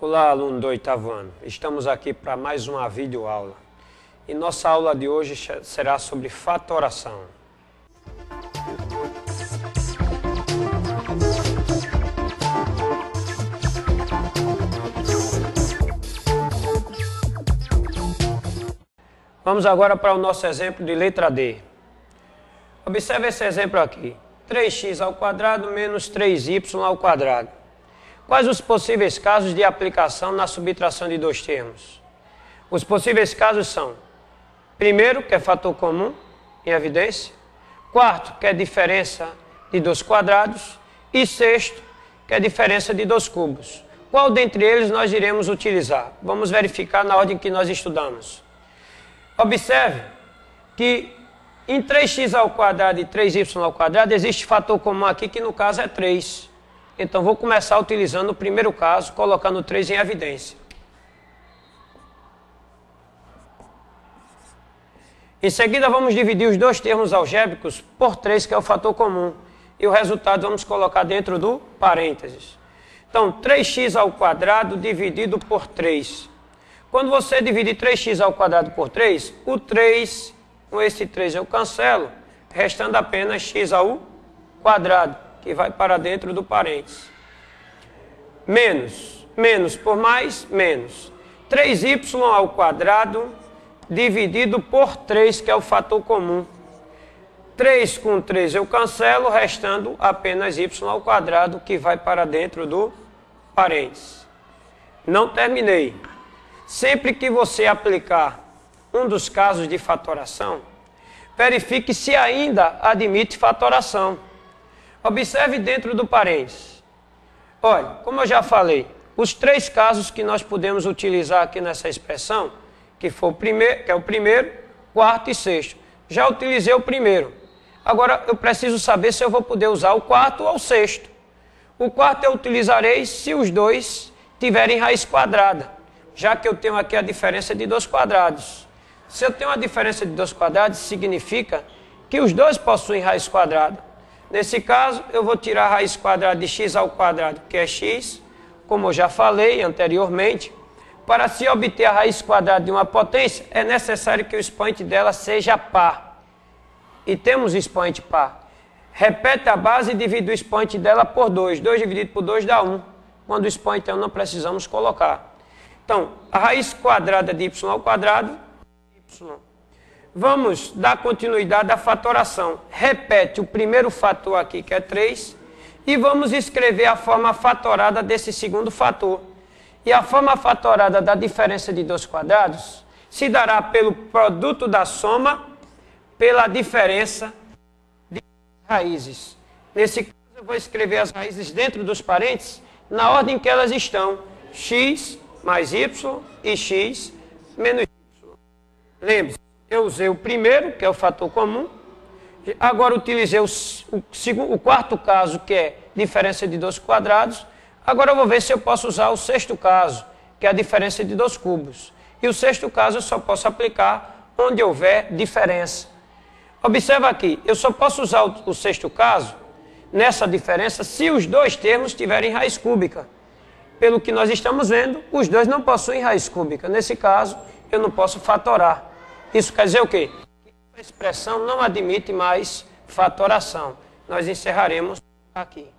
Olá, aluno do 8º ano. Estamos aqui para mais uma videoaula. E nossa aula de hoje será sobre fatoração. Vamos agora para o nosso exemplo de letra D. Observe esse exemplo aqui. 3x² menos 3y². Quais os possíveis casos de aplicação na subtração de dois termos? Os possíveis casos são: primeiro, que é fator comum, em evidência; quarto, que é diferença de dois quadrados; e sexto, que é diferença de dois cubos. Qual dentre eles nós iremos utilizar? Vamos verificar na ordem que nós estudamos. Observe que em 3x² e 3y² existe fator comum aqui, que no caso é 3. Então vou começar utilizando o primeiro caso, colocando 3 em evidência. Em seguida vamos dividir os dois termos algébricos por 3, que é o fator comum. E o resultado vamos colocar dentro do parênteses. Então 3x² dividido por 3. Quando você dividir 3x² por 3, o 3, com esse 3 eu cancelo, restando apenas x², que vai para dentro do parênteses. Menos por mais, menos. 3y² dividido por 3, que é o fator comum. 3 com 3 eu cancelo, restando apenas y², que vai para dentro do parênteses. Não terminei. Sempre que você aplicar um dos casos de fatoração, verifique se ainda admite fatoração. Observe dentro do parênteses. Olha, como eu já falei, os 3 casos que nós podemos utilizar aqui nessa expressão, que é o primeiro, quarto e sexto. Já utilizei o primeiro. Agora eu preciso saber se eu vou poder usar o quarto ou o sexto. O quarto eu utilizarei se os dois tiverem raiz quadrada, já que eu tenho aqui a diferença de 2 quadrados. Se eu tenho a diferença de 2 quadrados, significa que os dois possuem raiz quadrada. Nesse caso, eu vou tirar a raiz quadrada de x², que é x, como eu já falei anteriormente. Para se obter a raiz quadrada de uma potência, é necessário que o expoente dela seja par. E temos expoente par. Repete a base e divide o expoente dela por 2. 2 dividido por 2 dá 1. Quando o expoente não precisamos colocar. Então, a raiz quadrada de y², y. Vamos dar continuidade à fatoração. Repete o primeiro fator aqui, que é 3, e vamos escrever a forma fatorada desse segundo fator. E a forma fatorada da diferença de 2 quadrados se dará pelo produto da soma pela diferença de raízes. Nesse caso, eu vou escrever as raízes dentro dos parênteses na ordem que elas estão: x mais y e x menos y. Lembre-se, eu usei o primeiro, que é o fator comum. Agora utilizei o quarto caso, que é diferença de 2 quadrados. Agora eu vou ver se eu posso usar o sexto caso, que é a diferença de 2 cubos. E o sexto caso eu só posso aplicar onde houver diferença. Observa aqui, eu só posso usar o sexto caso nessa diferença se os dois termos tiverem raiz cúbica. Pelo que nós estamos vendo, os dois não possuem raiz cúbica. Nesse caso, eu não posso fatorar. Isso quer dizer o quê? A expressão não admite mais fatoração. Nós encerraremos aqui.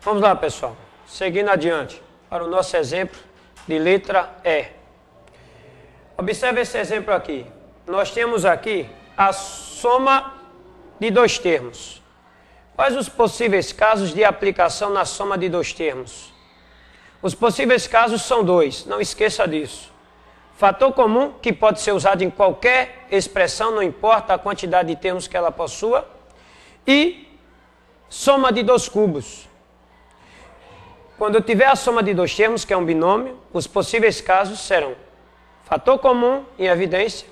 Vamos lá, pessoal. Seguindo adiante para o nosso exemplo de letra E. Observe esse exemplo aqui. Nós temos aqui a soma de dois termos. Quais os possíveis casos de aplicação na soma de dois termos? Os possíveis casos são 2, não esqueça disso. Fator comum, que pode ser usado em qualquer expressão, não importa a quantidade de termos que ela possua. E soma de 2 cubos. Quando eu tiver a soma de 2 termos, que é um binômio, os possíveis casos serão fator comum, em evidência,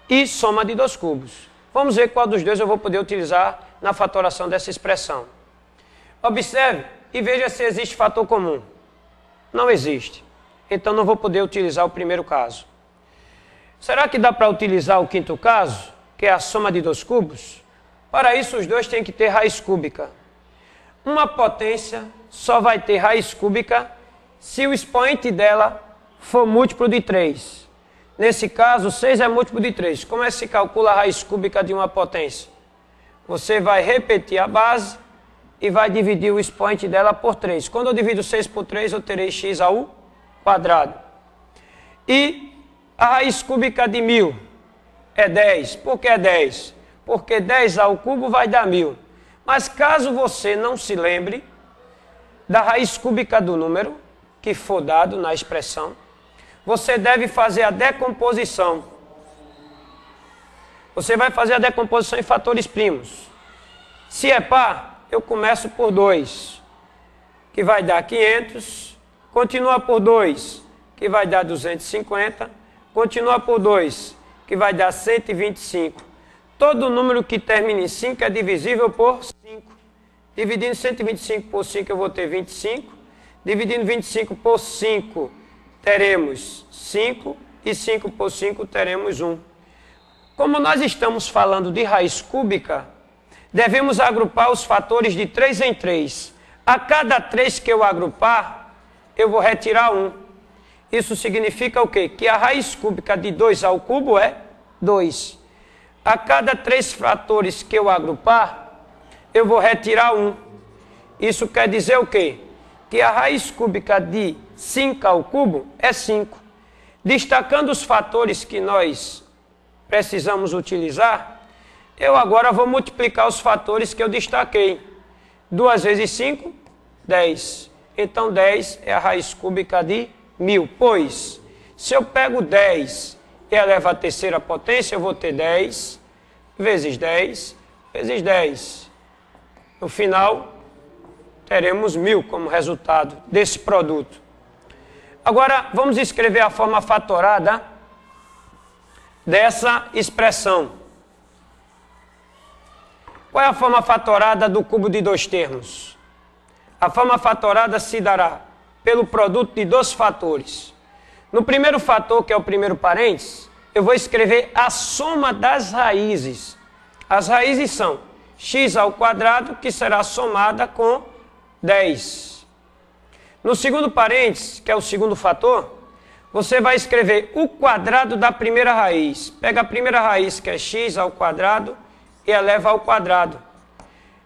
e soma de 2 cubos. Vamos ver qual dos dois eu vou poder utilizar na fatoração dessa expressão. Observe e veja se existe fator comum. Não existe. Então não vou poder utilizar o primeiro caso. Será que dá para utilizar o quinto caso, que é a soma de 2 cubos? Para isso, os dois têm que ter raiz cúbica. Uma potência só vai ter raiz cúbica se o expoente dela for múltiplo de 3. Nesse caso, 6 é múltiplo de 3. Como é que se calcula a raiz cúbica de uma potência? Você vai repetir a base e vai dividir o expoente dela por 3. Quando eu divido 6 por 3, eu terei x ao quadrado. E a raiz cúbica de 1000 é 10. Por que é 10? Porque 10 ao cubo vai dar 1000. Mas caso você não se lembre da raiz cúbica do número que for dado na expressão, você deve fazer a decomposição. Você vai fazer a decomposição em fatores primos. Se é par, eu começo por 2, que vai dar 500. Continua por 2, que vai dar 250. Continua por 2, que vai dar 125. Todo número que termina em 5 é divisível por 5. Dividindo 125 por 5, eu vou ter 25. Dividindo 25 por 5, teremos 5. E 5 por 5, teremos 1. Como nós estamos falando de raiz cúbica, devemos agrupar os fatores de 3 em 3. A cada 3 que eu agrupar, eu vou retirar 1. Isso significa o quê? Que a raiz cúbica de 2 ao cubo é 2. A cada 3 fatores que eu agrupar, eu vou retirar 1. Isso quer dizer o quê? Que a raiz cúbica de 5 ao cubo é 5. Destacando os fatores que nós precisamos utilizar, eu agora vou multiplicar os fatores que eu destaquei. 2 vezes 5, 10. Então 10 é a raiz cúbica de 1000. Pois, se eu pego 10 e elevo à terceira potência, eu vou ter 10 vezes 10 vezes 10. No final, teremos 1000 como resultado desse produto. Agora, vamos escrever a forma fatorada dessa expressão. Qual é a forma fatorada do cubo de 2 termos? A forma fatorada se dará pelo produto de 2 fatores. No primeiro fator, que é o primeiro parênteses, eu vou escrever a soma das raízes. As raízes são x ao quadrado, que será somada com 10. No segundo parênteses, que é o segundo fator, você vai escrever o quadrado da primeira raiz. Pega a primeira raiz, que é x ao quadrado, e eleva ao quadrado.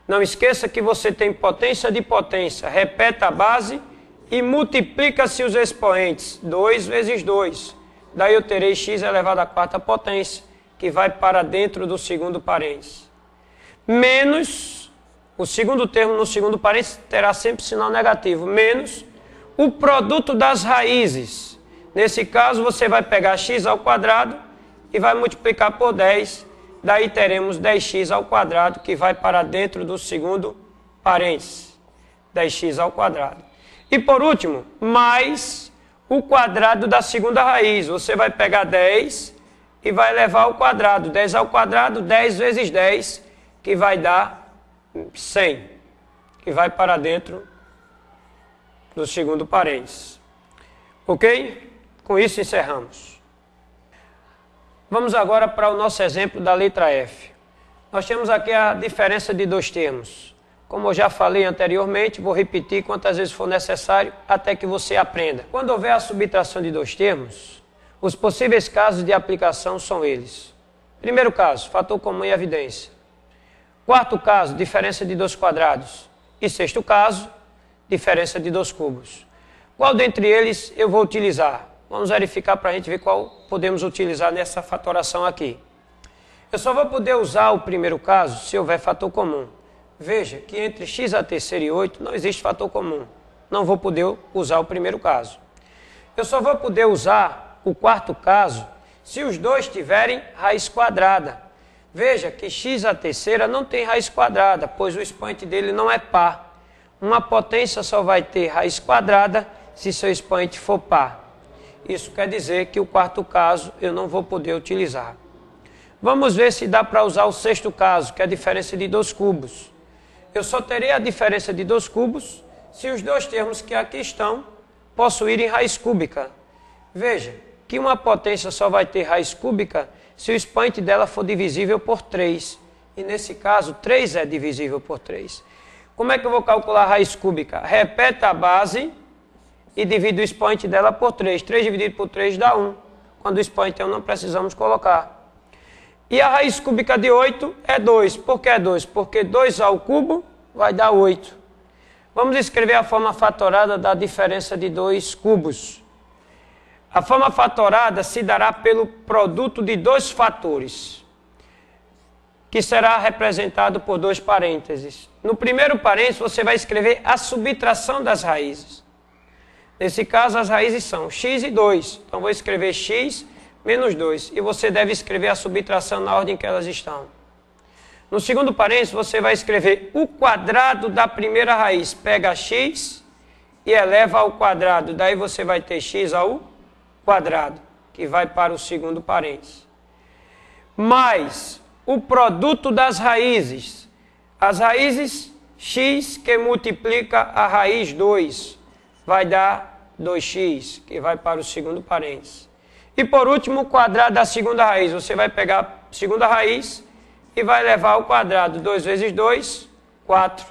Não esqueça que você tem potência de potência. Repete a base e multiplica-se os expoentes. 2 vezes 2. Daí eu terei x elevado à quarta potência, que vai para dentro do segundo parênteses. Menos, o segundo termo no segundo parênteses terá sempre sinal negativo. Menos o produto das raízes. Nesse caso, você vai pegar x ao quadrado e vai multiplicar por 10. Daí teremos 10x ao quadrado, que vai para dentro do segundo parênteses. 10x ao quadrado. E por último, mais o quadrado da segunda raiz. Você vai pegar 10 e vai levar ao quadrado. 10 ao quadrado, 10 vezes 10, que vai dar 100. Que vai para dentro do segundo parênteses. Ok? Com isso encerramos. Vamos agora para o nosso exemplo da letra F. Nós temos aqui a diferença de 2 termos. Como eu já falei anteriormente, vou repetir quantas vezes for necessário até que você aprenda. Quando houver a subtração de 2 termos, os possíveis casos de aplicação são eles. Primeiro caso, fator comum e evidência. Quarto caso, diferença de 2 quadrados. E sexto caso, diferença de 2 cubos. Qual dentre eles eu vou utilizar? Vamos verificar para a gente ver qual podemos utilizar nessa fatoração aqui. Eu só vou poder usar o primeiro caso se houver fator comum. Veja que entre x à terceira e 8 não existe fator comum. Não vou poder usar o primeiro caso. Eu só vou poder usar o quarto caso se os dois tiverem raiz quadrada. Veja que x à terceira não tem raiz quadrada, pois o expoente dele não é par. Uma potência só vai ter raiz quadrada se seu expoente for par. Isso quer dizer que o quarto caso eu não vou poder utilizar. Vamos ver se dá para usar o sexto caso, que é a diferença de 2 cubos. Eu só terei a diferença de 2 cubos se os dois termos que aqui estão possuírem raiz cúbica. Veja que uma potência só vai ter raiz cúbica se o expoente dela for divisível por 3. E nesse caso, 3 é divisível por 3. Como é que eu vou calcular a raiz cúbica? Repete a base e divido o expoente dela por 3. 3 dividido por 3 dá 1. Quando o expoente é 1, não precisamos colocar. E a raiz cúbica de 8 é 2. Por que é 2? Porque 2 ao cubo vai dar 8. Vamos escrever a forma fatorada da diferença de 2 cubos. A forma fatorada se dará pelo produto de dois fatores, que será representado por 2 parênteses. No primeiro parênteses, você vai escrever a subtração das raízes. Nesse caso, as raízes são x e 2. Então, vou escrever x menos 2. E você deve escrever a subtração na ordem que elas estão. No segundo parênteses, você vai escrever o quadrado da primeira raiz. Pega x e eleva ao quadrado. Daí você vai ter x ao quadrado, que vai para o segundo parênteses. Mais o produto das raízes. As raízes x que multiplica a raiz 2 vai dar 2x, que vai para o segundo parênteses. E por último, o quadrado da segunda raiz. Você vai pegar a segunda raiz e vai levar ao quadrado. 2 vezes 2, 4,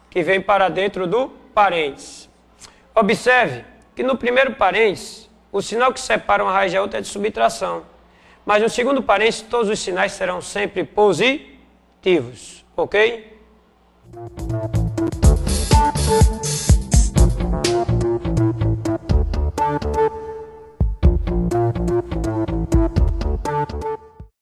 que vem para dentro do parênteses. Observe que no primeiro parênteses, o sinal que separa uma raiz da outra é de subtração. Mas no segundo parênteses, todos os sinais serão sempre positivos. Ok?